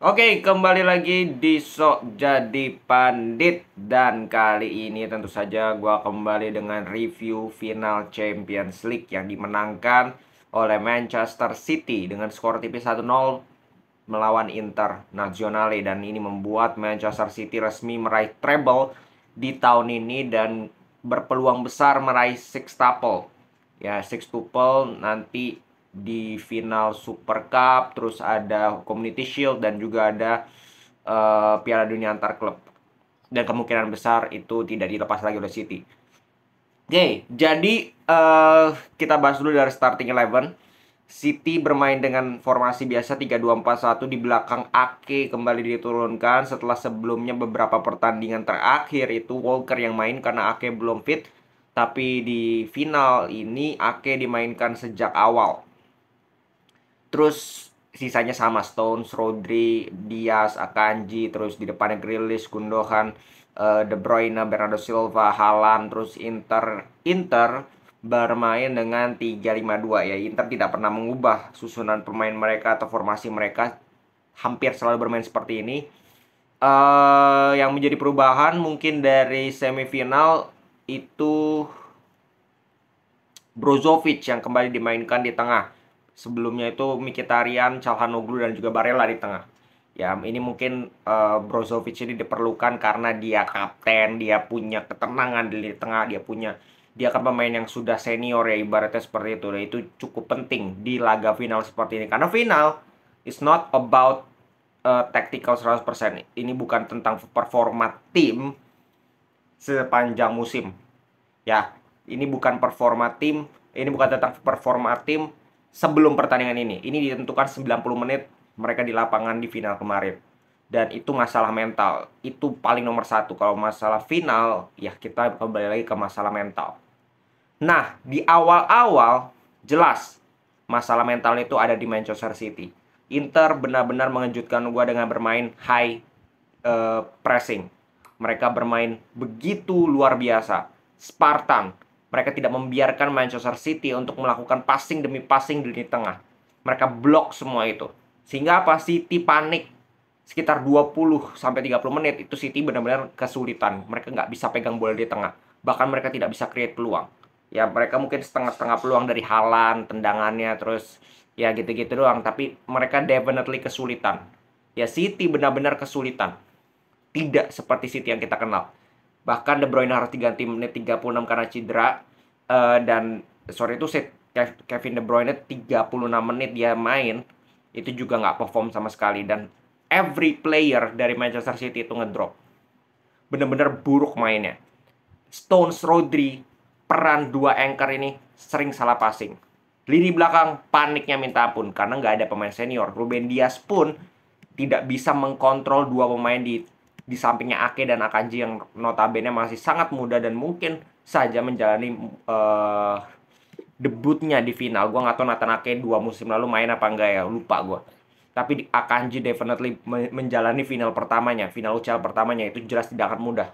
Oke, kembali lagi di Sok Jadi Pandit. Dan kali ini tentu saja gua kembali dengan review final Champions League yang dimenangkan oleh Manchester City dengan skor tipis 1-0 melawan Internazionale. Dan ini membuat Manchester City resmi meraih treble di tahun ini dan berpeluang besar meraih sextuple. Ya, sextuple nanti di final Super Cup, terus ada Community Shield dan juga ada Piala Dunia antar klub. Dan kemungkinan besar itu tidak dilepas lagi oleh City. Oke, jadi kita bahas dulu dari starting 11. City bermain dengan formasi biasa 3-2-4-1. Di belakang Ake kembali diturunkan setelah sebelumnya beberapa pertandingan terakhir itu Walker yang main karena Ake belum fit. Tapi di final ini Ake dimainkan sejak awal. Terus sisanya sama, Stones, Rodri, Diaz, Akanji, terus di depannya Grealish, Gundogan, De Bruyne, Bernardo Silva, Haaland. Terus Inter bermain dengan 3-5-2 ya. Inter tidak pernah mengubah susunan pemain mereka atau formasi mereka, hampir selalu bermain seperti ini. Yang menjadi perubahan mungkin dari semifinal itu Brozovic yang kembali dimainkan di tengah. Sebelumnya itu Mkhitaryan, Calhanoglu dan juga Barella di tengah. Ya, ini mungkin Brozovic ini diperlukan karena dia kapten, dia punya ketenangan di tengah, dia kan pemain yang sudah senior ya, ibaratnya seperti itu. Dan itu cukup penting di laga final seperti ini. Karena final is not about tactical 100%. Ini bukan tentang performa tim sepanjang musim. Ya, ini bukan tentang performa tim sebelum pertandingan ini. Ini ditentukan 90 menit mereka di lapangan di final kemarin. Dan itu masalah mental. Itu paling nomor satu. Kalau masalah final, ya kita kembali lagi ke masalah mental. Nah, di awal-awal jelas masalah mental itu ada di Manchester City. Inter benar-benar mengejutkan gua dengan bermain high pressing. Mereka bermain begitu luar biasa, Spartan. Mereka tidak membiarkan Manchester City untuk melakukan passing demi passing di tengah. Mereka blok semua itu. Sehingga apa? City panik. Sekitar 20-30 menit itu City benar-benar kesulitan. Mereka nggak bisa pegang bola di tengah. Bahkan mereka tidak bisa create peluang. Ya mereka mungkin setengah-setengah peluang dari Haaland, tendangannya, terus ya gitu-gitu doang. Tapi mereka definitely kesulitan. Ya City benar-benar kesulitan. Tidak seperti City yang kita kenal. Bahkan De Bruyne harus diganti menit 36 karena cedera. Dan sorry itu Kevin De Bruyne 36 menit dia main, itu juga nggak perform sama sekali. Dan every player dari Manchester City itu ngedrop. Bener-bener buruk mainnya. Stones, Rodri, peran dua anchor ini sering salah passing. Lini belakang paniknya minta ampun karena nggak ada pemain senior. Ruben Dias pun tidak bisa mengkontrol dua pemain di sampingnya Ake dan Akanji yang notabene masih sangat muda dan mungkin saja menjalani debutnya di final. Gue nggak tahu Nathan Ake 2 musim lalu main apa enggak ya, lupa gue. Tapi Akanji definitely menjalani final pertamanya, final UCL pertamanya, itu jelas tidak akan mudah.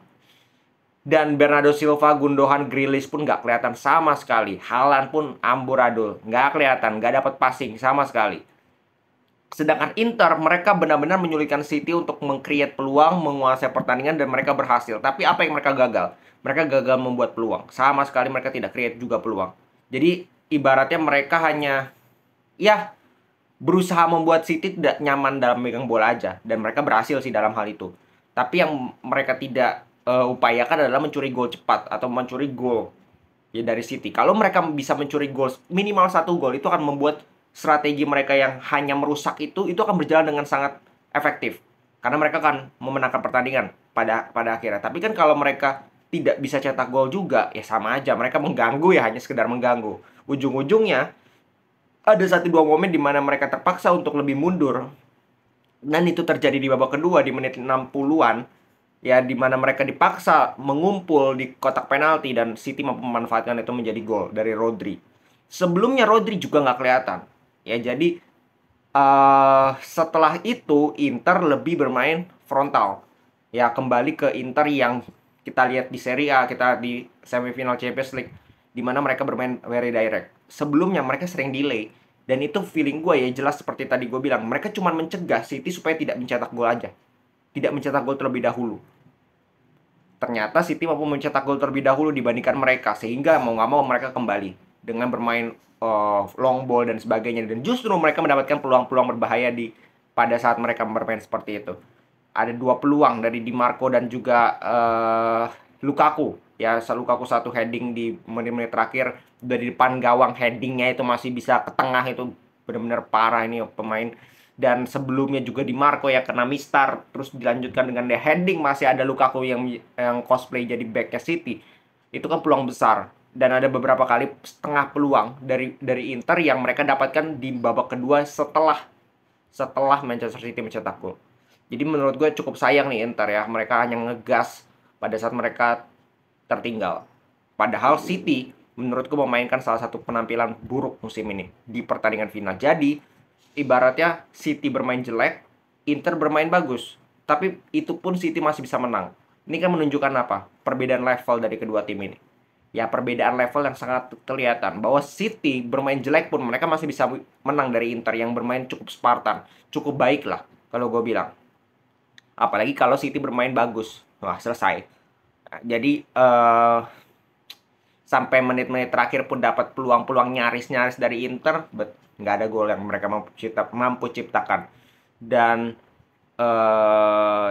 Dan Bernardo Silva, Gundogan, Grealish pun nggak kelihatan sama sekali. Haaland pun amburadul, nggak kelihatan, nggak dapat passing sama sekali. Sedangkan Inter, mereka benar-benar menyulitkan City untuk meng-create peluang, menguasai pertandingan, dan mereka berhasil. Tapi apa yang mereka gagal? Mereka gagal membuat peluang. Sama sekali mereka tidak create juga peluang. Jadi, ibaratnya mereka hanya, ya, berusaha membuat City tidak nyaman dalam megang bola aja. Dan mereka berhasil sih dalam hal itu. Tapi yang mereka tidak upayakan adalah mencuri gol cepat atau mencuri gol ya dari City. Kalau mereka bisa mencuri gol minimal 1 gol, itu akan membuat strategi mereka yang hanya merusak itu akan berjalan dengan sangat efektif. Karena mereka akan memenangkan pertandingan pada akhirnya. Tapi kan kalau mereka tidak bisa cetak gol juga, ya sama aja. Mereka mengganggu ya, hanya sekedar mengganggu. Ujung-ujungnya ada 1-2 momen di mana mereka terpaksa untuk lebih mundur. Dan itu terjadi di babak kedua di menit 60-an. Ya, di mana mereka dipaksa mengumpul di kotak penalti dan City memanfaatkan itu menjadi gol dari Rodri. Sebelumnya Rodri juga nggak kelihatan. Ya, jadi setelah itu Inter lebih bermain frontal. Ya, kembali ke Inter yang kita lihat di Serie A, kita di semifinal Champions League, di mana mereka bermain very direct. Sebelumnya mereka sering delay. Dan itu feeling gue ya jelas seperti tadi gue bilang, mereka cuma mencegah City supaya tidak mencetak gol aja, tidak mencetak gol terlebih dahulu. Ternyata City mampu mencetak gol terlebih dahulu dibandingkan mereka, sehingga mau nggak mau mereka kembali dengan bermain long ball dan sebagainya, dan justru mereka mendapatkan peluang-peluang berbahaya pada saat mereka bermain seperti itu. Ada dua peluang dari Di Marco dan juga Lukaku. Ya, Lukaku satu heading di menit-menit terakhir dari depan gawang, headingnya itu masih bisa ke tengah, itu benar-benar parah ini pemain. Dan sebelumnya juga Di Marco ya kena mistar, terus dilanjutkan dengan the heading, masih ada Lukaku yang cosplay jadi backnya City. Itu kan peluang besar, dan ada beberapa kali setengah peluang dari Inter yang mereka dapatkan di babak kedua setelah Manchester City mencetak gol. Jadi menurut gue cukup sayang nih Inter ya, mereka hanya ngegas pada saat mereka tertinggal. Padahal City menurutku memainkan salah satu penampilan buruk musim ini di pertandingan final. Jadi ibaratnya City bermain jelek, Inter bermain bagus. Tapi itu pun City masih bisa menang. Ini kan menunjukkan apa? Perbedaan level dari kedua tim ini. Ya, perbedaan level yang sangat kelihatan. Bahwa City bermain jelek pun mereka masih bisa menang dari Inter yang bermain cukup Spartan. Cukup baik lah kalau gue bilang. Apalagi kalau City bermain bagus. Wah, selesai. Jadi, sampai menit-menit terakhir pun dapat peluang-peluang nyaris-nyaris dari Inter, nggak ada gol yang mereka mampu ciptakan. Dan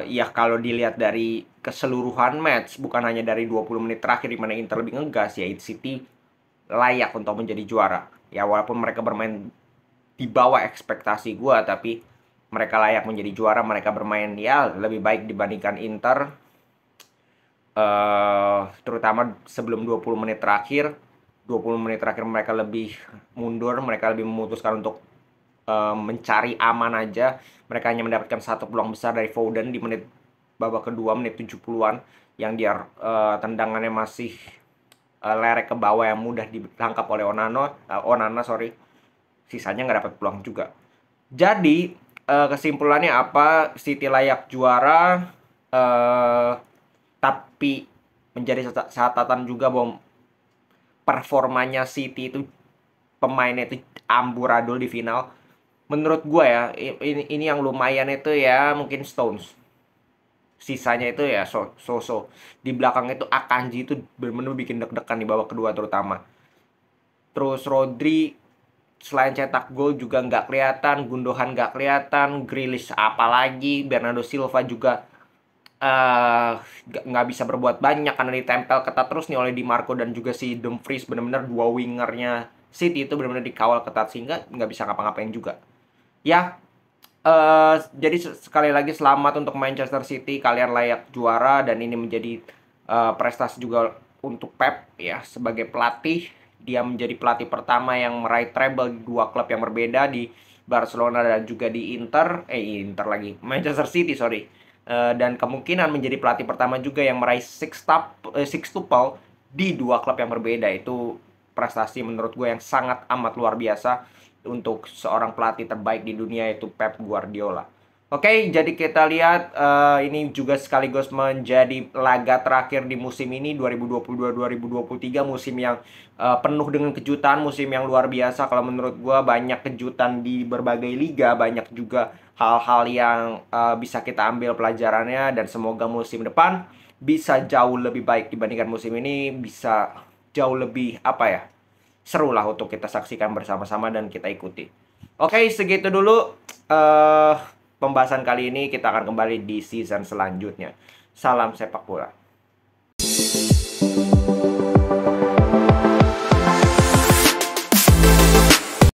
ya kalau dilihat dari keseluruhan match, bukan hanya dari 20 menit terakhir di mana Inter lebih ngegas, ya City layak untuk menjadi juara. Ya walaupun mereka bermain di bawah ekspektasi gue, tapi mereka layak menjadi juara. Mereka bermain ya lebih baik dibandingkan Inter. Terutama sebelum 20 menit terakhir. 20 menit terakhir mereka lebih mundur, mereka lebih memutuskan untuk mencari aman aja. Mereka hanya mendapatkan satu peluang besar dari Foden di menit babak kedua, menit 70-an, yang dia tendangannya masih lerek ke bawah yang mudah ditangkap oleh Onana, sorry. Sisanya nggak dapat peluang juga. Jadi kesimpulannya apa? City layak juara, tapi menjadi catatan juga bahwa performanya City itu, pemainnya itu amburadul di final. Menurut gue ya, ini yang lumayan itu ya mungkin Stones. Sisanya itu ya so. Di belakang itu Akanji itu benar-benar bikin deg-degan di babak kedua terutama. Terus Rodri selain cetak gol juga nggak kelihatan, Gundogan nggak kelihatan, Grealish apalagi, Bernardo Silva juga nggak bisa berbuat banyak karena ditempel ketat terus nih oleh Di Marco dan juga si Dumfries. Benar-benar dua wingernya City itu benar-benar dikawal ketat sehingga nggak bisa ngapa-ngapain juga. Ya, jadi sekali lagi selamat untuk Manchester City, kalian layak juara, dan ini menjadi prestasi juga untuk Pep ya sebagai pelatih. Dia menjadi pelatih pertama yang meraih treble di dua klub yang berbeda, di Barcelona dan juga di Manchester City, sorry. Dan kemungkinan menjadi pelatih pertama juga yang meraih sextuple di dua klub yang berbeda. Itu prestasi menurut gue yang sangat amat luar biasa untuk seorang pelatih terbaik di dunia, yaitu Pep Guardiola. Oke, jadi kita lihat ini juga sekaligus menjadi laga terakhir di musim ini 2022-2023, musim yang penuh dengan kejutan, musim yang luar biasa. Kalau menurut gue banyak kejutan di berbagai liga, banyak juga hal-hal yang bisa kita ambil pelajarannya, dan semoga musim depan bisa jauh lebih baik dibandingkan musim ini, bisa jauh lebih seru lah untuk kita saksikan bersama-sama dan kita ikuti. Oke, segitu dulu pembahasan kali ini. Kita akan kembali di season selanjutnya. Salam sepak bola.